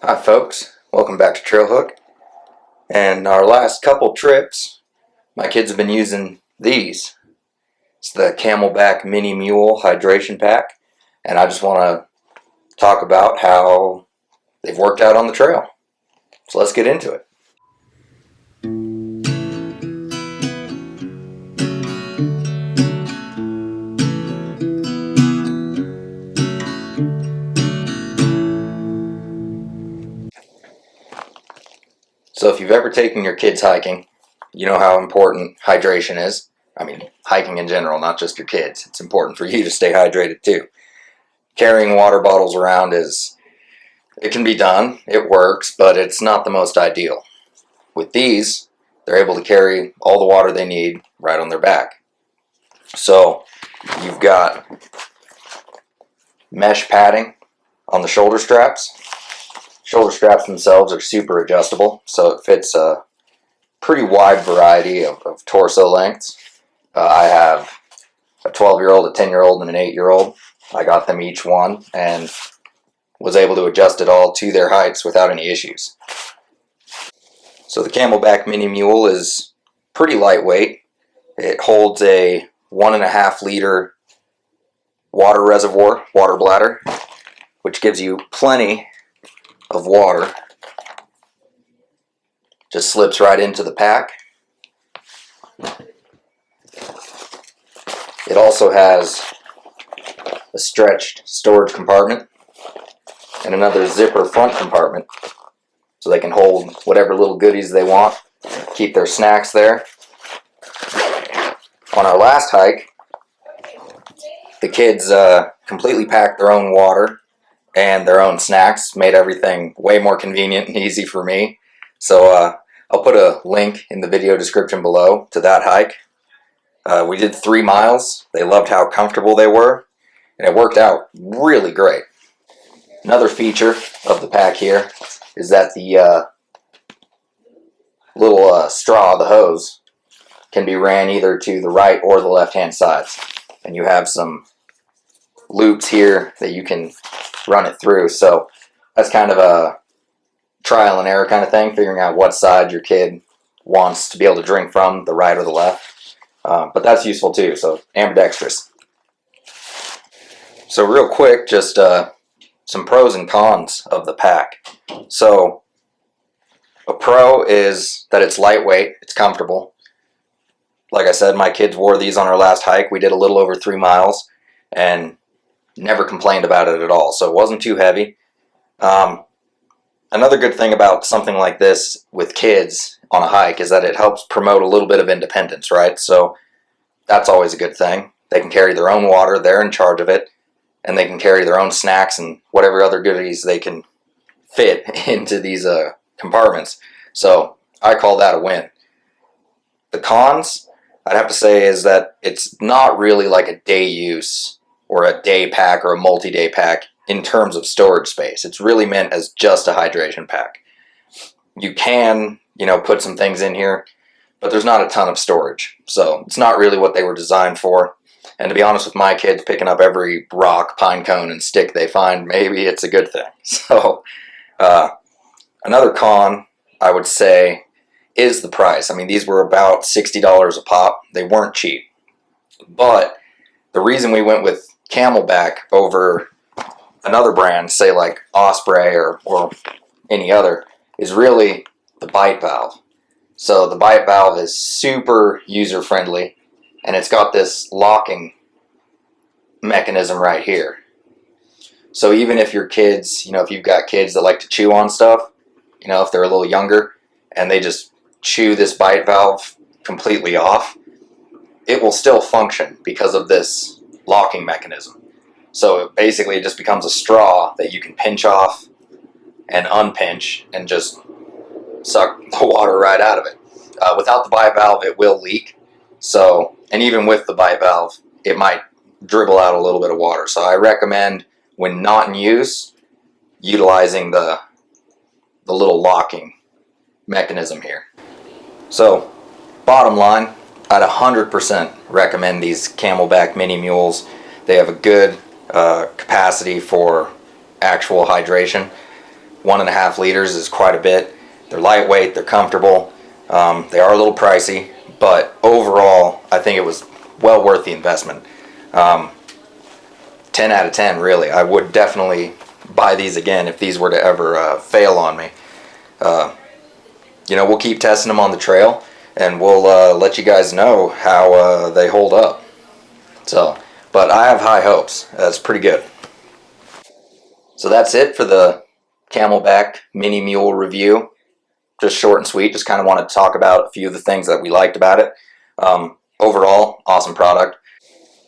Hi folks, welcome back to Trailhook. And our last couple trips, my kids have been using these. It's the CamelBak Mini MULE hydration pack, and I just want to talk about how they've worked out on the trail. So let's get into it. So if you've ever taken your kids hiking, you know how important hydration is. I mean, hiking in general, not just your kids. It's important for you to stay hydrated too. Carrying water bottles around it can be done, it works, but it's not the most ideal. With these, they're able to carry all the water they need right on their back. So you've got mesh padding on the shoulder straps. Shoulder straps themselves are super adjustable, so it fits a pretty wide variety of torso lengths. I have a 12-year-old, a 10-year-old, and an 8-year-old. I got them each one and was able to adjust it all to their heights without any issues. So the CamelBak Mini MULE is pretty lightweight. It holds a 1.5 liter water reservoir, water bladder, which gives you plenty of water. Just slips right into the pack. It also has a stretched storage compartment and another zipper front compartment, so they can hold whatever little goodies they want, keep their snacks there. On our last hike, the kids completely packed their own water and their own snacks, made everything way more convenient and easy for me. So I'll put a link in the video description below to that hike. We did 3 miles. They loved how comfortable they were, and it worked out really great. Another feature of the pack here is that the little straw, the hose, can be ran either to the right or the left-hand sides. And you have some loops here that you can run it through. So that's kind of a trial and error kind of thing, figuring out what side your kid wants to be able to drink from, the right or the left. But that's useful too, so ambidextrous. So real quick, just some pros and cons of the pack. So a pro is that it's lightweight, it's comfortable. Like I said, my kids wore these on our last hike. We did a little over 3 miles and never complained about it at all, so it wasn't too heavy. Another good thing about something like this with kids on a hike is that it helps promote a little bit of independence, right? So that's always a good thing. They can carry their own water, they're in charge of it, and they can carry their own snacks and whatever other goodies they can fit into these compartments. So I call that a win. The cons, I'd have to say, is that it's not really like a day use or a day pack or a multi-day pack in terms of storage space. It's really meant as just a hydration pack. You can, put some things in here, but there's not a ton of storage. So it's not really what they were designed for. And to be honest with my kids, picking up every rock, pine cone, and stick they find, maybe it's a good thing. So another con, I would say, is the price. I mean, these were about $60 a pop. They weren't cheap. But the reason we went with CamelBak over another brand, say like Osprey or any other, is really the bite valve. So the bite valve is super user-friendly, and it's got this locking mechanism right here. So even if your kids, if you've got kids that like to chew on stuff, if they're a little younger and they just chew this bite valve completely off, it will still function because of this locking mechanism. So basically it just becomes a straw that you can pinch off and unpinch and just suck the water right out of it. Without the bite valve, it will leak. So, and even with the bite valve, it might dribble out a little bit of water. So I recommend, when not in use, utilizing the little locking mechanism here. So, bottom line, I'd 100% recommend these CamelBak Mini Mules. They have a good capacity for actual hydration. 1.5 liters is quite a bit. They're lightweight, they're comfortable. They are a little pricey, but overall, I think it was well worth the investment. 10 out of 10, really. I would definitely buy these again if these were to ever fail on me. We'll keep testing them on the trail, and we'll let you guys know how they hold up. So, but I have high hopes. That's pretty good. So that's it for the CamelBak Mini Mule review. Just short and sweet. Just kind of wanted to talk about a few of the things that we liked about it. Overall, awesome product.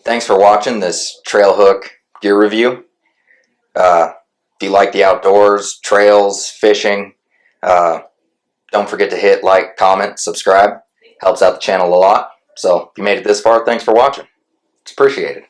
Thanks for watching this Trailhook gear review. If you like the outdoors, trails, fishing, don't forget to hit like, comment, subscribe. Helps out the channel a lot. So if you made it this far, thanks for watching. It's appreciated.